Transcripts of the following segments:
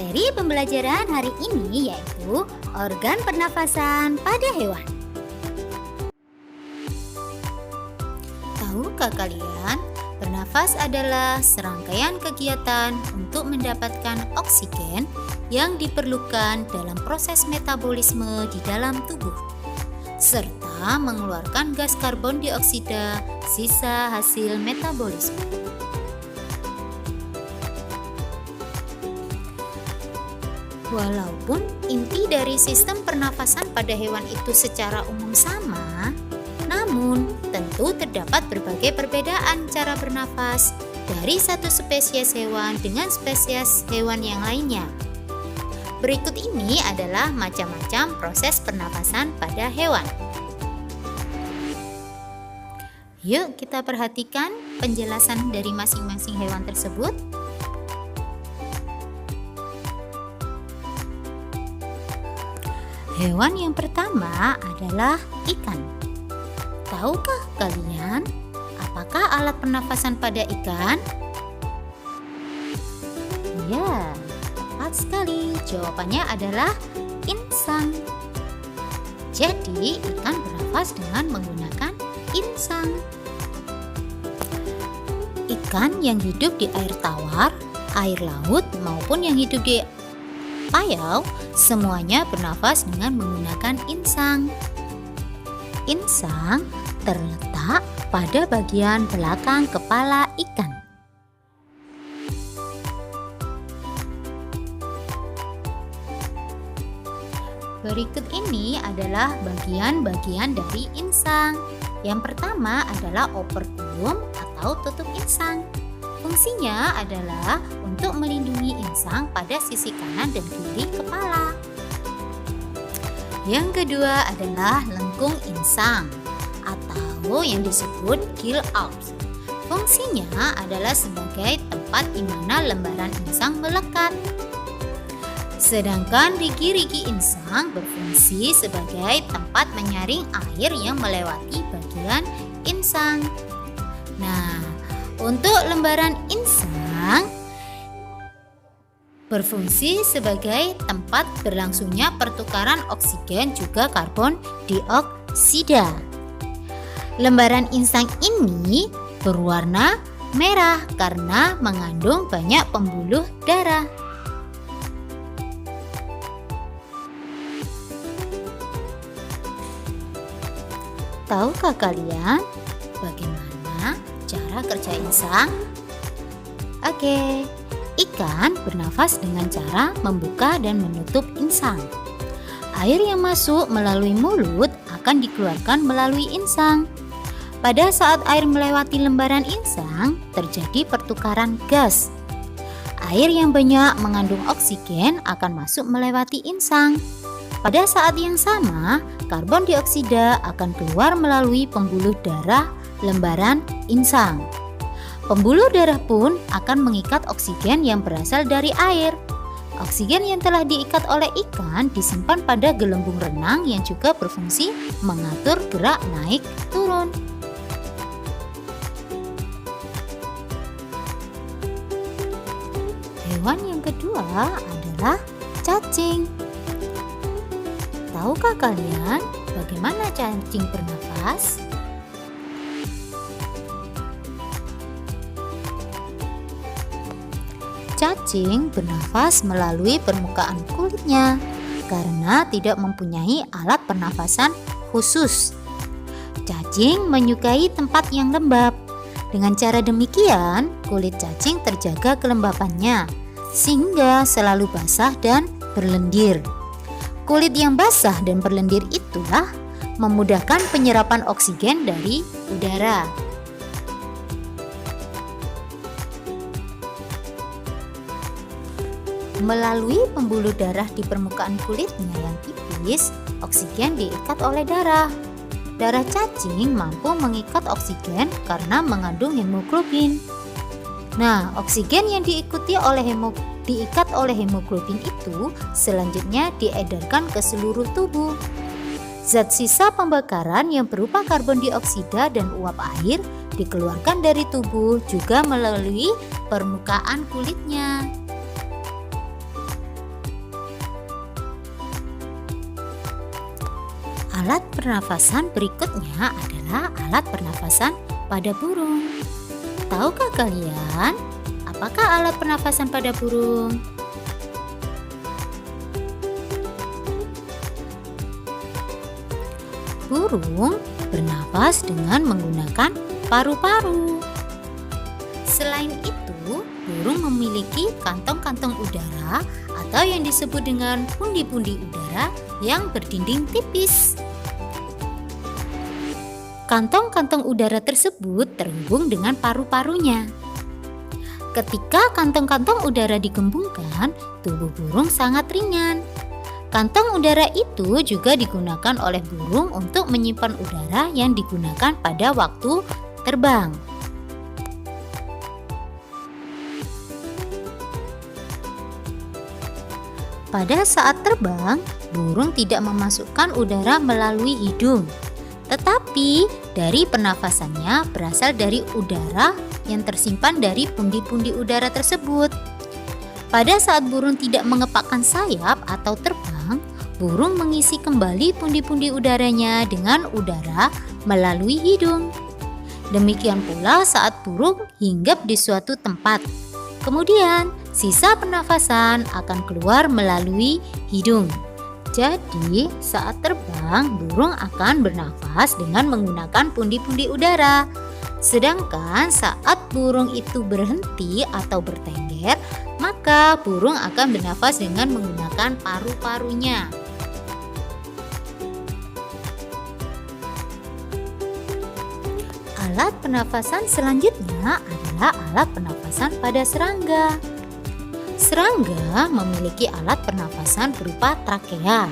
Materi pembelajaran hari ini yaitu organ pernafasan pada hewan. Tahukah kalian, bernafas adalah serangkaian kegiatan untuk mendapatkan oksigen yang diperlukan dalam proses metabolisme di dalam tubuh, serta mengeluarkan gas karbon dioksida sisa hasil metabolisme. Walaupun inti dari sistem pernafasan pada hewan itu secara umum sama, namun tentu terdapat berbagai perbedaan cara bernafas dari satu spesies hewan dengan spesies hewan yang lainnya. Berikut ini adalah macam-macam proses pernafasan pada hewan. Yuk kita perhatikan penjelasan dari masing-masing hewan tersebut. Hewan yang pertama adalah ikan. Tahukah kalian apakah alat pernafasan pada ikan? Ya, tepat sekali. Jawabannya adalah insang. Jadi, ikan bernafas dengan menggunakan insang. Ikan yang hidup di air tawar, air laut, maupun yang hidup di payau, semuanya bernafas dengan menggunakan insang. Insang terletak pada bagian belakang kepala ikan. Berikut ini adalah bagian-bagian dari insang. Yang pertama adalah operkulum atau tutup insang. Fungsinya adalah untuk melindungi insang pada sisi kanan dan kiri kepala. Yang kedua adalah lengkung insang atau yang disebut gill out. Fungsinya adalah sebagai tempat di mana lembaran insang melekat. Sedangkan rigi-rigi insang berfungsi sebagai tempat menyaring air yang melewati bagian insang. Nah, untuk lembaran insang berfungsi sebagai tempat berlangsungnya pertukaran oksigen juga karbon dioksida. Lembaran insang ini berwarna merah karena mengandung banyak pembuluh darah. Tahukah kalian bagaimana cara kerja insang? Oke, ikan bernafas dengan cara membuka dan menutup insang. Air yang masuk melalui mulut akan dikeluarkan melalui insang. Pada saat air melewati lembaran insang, terjadi pertukaran gas. Air yang banyak mengandung oksigen akan masuk melewati insang. Pada saat yang sama, karbon dioksida akan keluar melalui pembuluh darah lembaran insang. Pembuluh darah pun akan mengikat oksigen yang berasal dari air. Oksigen yang telah diikat oleh ikan disimpan pada gelembung renang yang juga berfungsi mengatur gerak naik turun. Hewan yang kedua adalah cacing. Tahukah kalian bagaimana cacing bernafas? Cacing bernafas melalui permukaan kulitnya karena tidak mempunyai alat pernafasan khusus. Cacing menyukai tempat yang lembab. Dengan cara demikian, kulit cacing terjaga kelembapannya sehingga selalu basah dan berlendir. Kulit yang basah dan berlendir itulah memudahkan penyerapan oksigen dari udara. Melalui pembuluh darah di permukaan kulitnya yang tipis, oksigen diikat oleh darah. Darah cacing mampu mengikat oksigen karena mengandung hemoglobin. Nah, oksigen yang diikat oleh hemoglobin itu selanjutnya diedarkan ke seluruh tubuh. Zat sisa pembakaran yang berupa karbon dioksida dan uap air dikeluarkan dari tubuh juga melalui permukaan kulitnya. Alat pernafasan berikutnya adalah alat pernafasan pada burung. Tahukah kalian apakah alat pernafasan pada burung? Burung bernafas dengan menggunakan paru-paru. Selain itu, burung memiliki kantong-kantong udara atau yang disebut dengan pundi-pundi udara yang berdinding tipis. Kantong-kantong udara tersebut terhubung dengan paru-parunya. Ketika kantong-kantong udara digembungkan, tubuh burung sangat ringan. Kantong udara itu juga digunakan oleh burung untuk menyimpan udara yang digunakan pada waktu terbang. Pada saat terbang, burung tidak memasukkan udara melalui hidung, tetapi dari pernafasannya berasal dari udara yang tersimpan dari pundi-pundi udara tersebut. Pada saat burung tidak mengepakkan sayap atau terbang, burung mengisi kembali pundi-pundi udaranya dengan udara melalui hidung. Demikian pula saat burung hinggap di suatu tempat. Kemudian, sisa pernafasan akan keluar melalui hidung. Jadi, saat terbang, burung akan bernafas dengan menggunakan pundi-pundi udara. Sedangkan saat burung itu berhenti atau bertengger, maka burung akan bernafas dengan menggunakan paru-parunya. Alat pernafasan selanjutnya adalah alat pernafasan pada serangga. Serangga memiliki alat pernafasan berupa trakea.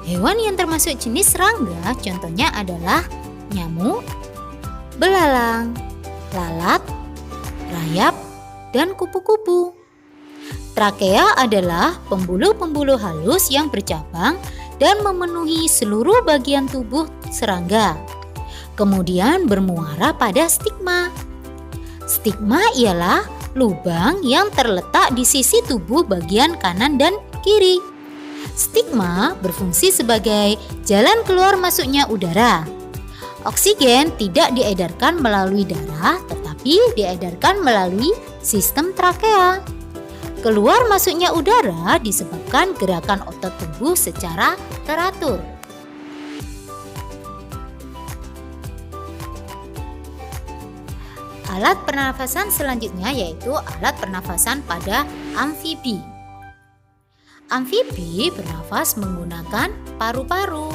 Hewan yang termasuk jenis serangga contohnya adalah nyamuk, belalang, lalat, rayap, dan kupu-kupu. Trakea adalah pembuluh-pembuluh halus yang bercabang dan memenuhi seluruh bagian tubuh serangga. Kemudian bermuara pada stigma. Stigma ialah lubang yang terletak di sisi tubuh bagian kanan dan kiri. Stigma berfungsi sebagai jalan keluar masuknya udara. Oksigen tidak diedarkan melalui darah, tetapi diedarkan melalui sistem trakea. Keluar masuknya udara disebabkan gerakan otot tubuh secara teratur. Alat pernafasan selanjutnya yaitu alat pernafasan pada amfibi. Amfibi bernafas menggunakan paru-paru.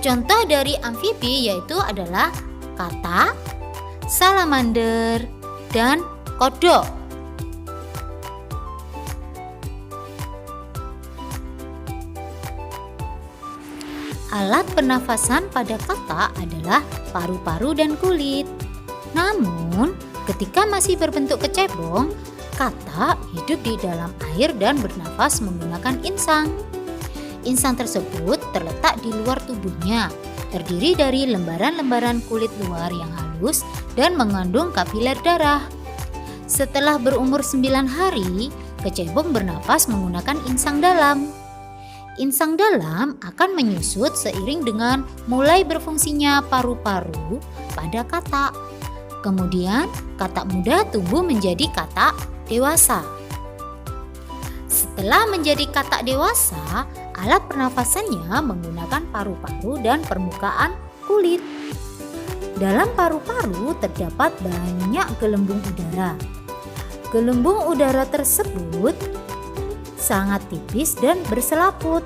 Contoh dari amfibi yaitu adalah katak, salamander, dan kodok. Alat pernafasan pada katak adalah paru-paru dan kulit. Namun, ketika masih berbentuk kecebong, katak hidup di dalam air dan bernafas menggunakan insang. Insang tersebut terletak di luar tubuhnya, terdiri dari lembaran-lembaran kulit luar yang halus dan mengandung kapiler darah. Setelah berumur 9 hari, kecebong bernafas menggunakan insang dalam. Insang dalam akan menyusut seiring dengan mulai berfungsinya paru-paru pada katak. Kemudian, katak muda tumbuh menjadi katak dewasa. Setelah menjadi katak dewasa, alat pernafasannya menggunakan paru-paru dan permukaan kulit. Dalam paru-paru terdapat banyak gelembung udara. Gelembung udara tersebut sangat tipis dan berselaput,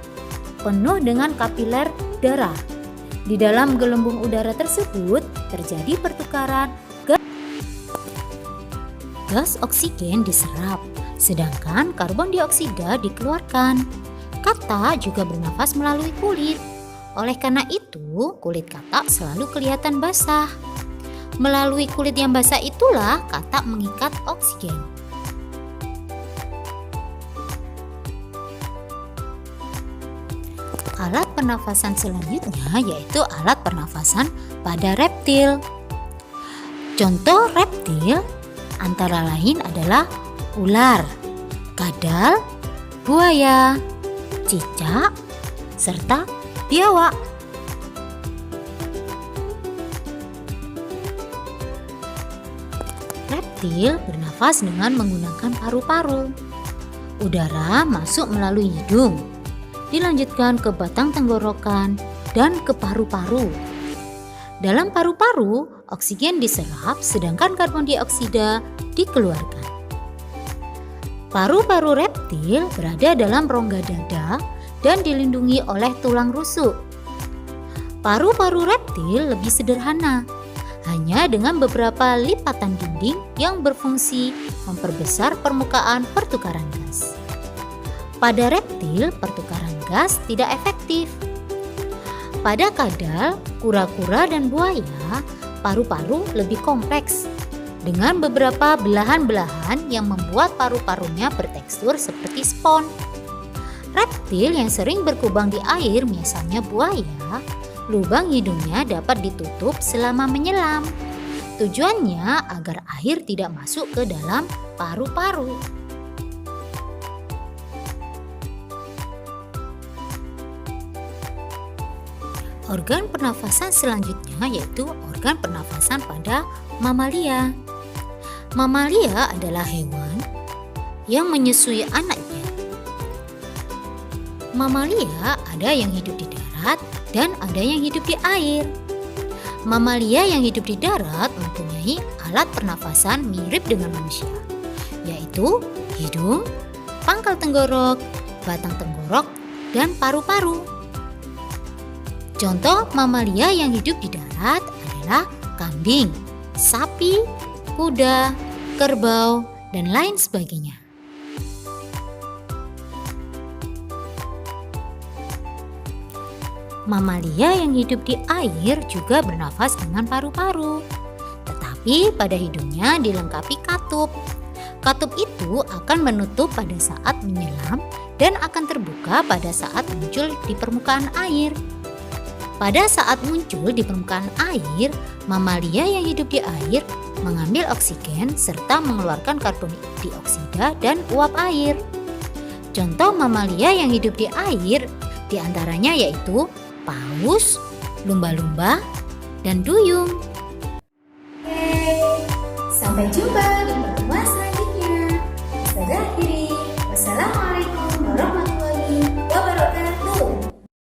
penuh dengan kapiler darah. Di dalam gelembung udara tersebut terjadi pertukaran gas oksigen diserap, sedangkan karbon dioksida dikeluarkan. Katak juga bernafas melalui kulit. Oleh karena itu, kulit katak selalu kelihatan basah. Melalui kulit yang basah itulah katak mengikat oksigen. Alat pernafasan selanjutnya yaitu alat pernafasan pada reptil. Contoh reptil antara lain adalah ular, kadal, buaya, cicak, serta biawak. Reptil bernafas dengan menggunakan paru-paru. Udara masuk melalui hidung, dilanjutkan ke batang tenggorokan dan ke paru-paru. Dalam paru-paru, oksigen diserap sedangkan karbon dioksida dikeluarkan. Paru-paru reptil berada dalam rongga dada dan dilindungi oleh tulang rusuk. Paru-paru reptil lebih sederhana, hanya dengan beberapa lipatan dinding yang berfungsi memperbesar permukaan pertukaran gas. Pada reptil, pertukaran gas tidak efektif. Pada kadal, kura-kura dan buaya, paru-paru lebih kompleks dengan beberapa belahan-belahan yang membuat paru-parunya bertekstur seperti spons. Reptil yang sering berkubang di air, misalnya buaya, lubang hidungnya dapat ditutup selama menyelam. Tujuannya agar air tidak masuk ke dalam paru-paru. Organ pernafasan selanjutnya yaitu organ pernafasan pada mamalia. Mamalia adalah hewan yang menyusui anaknya. Mamalia ada yang hidup di darat dan ada yang hidup di air. Mamalia yang hidup di darat mempunyai alat pernafasan mirip dengan manusia, yaitu hidung, pangkal tenggorok, batang tenggorok, dan paru-paru. Contoh mamalia yang hidup di darat adalah kambing, sapi, kuda, kerbau, dan lain sebagainya. Mamalia yang hidup di air juga bernafas dengan paru-paru, tetapi pada hidungnya dilengkapi katup. Katup itu akan menutup pada saat menyelam dan akan terbuka pada saat muncul di permukaan air. Pada saat muncul di permukaan air, mamalia yang hidup di air mengambil oksigen serta mengeluarkan karbon dioksida dan uap air. Contoh mamalia yang hidup di air diantaranya yaitu paus, lumba-lumba, dan duyung. Sampai jumpa.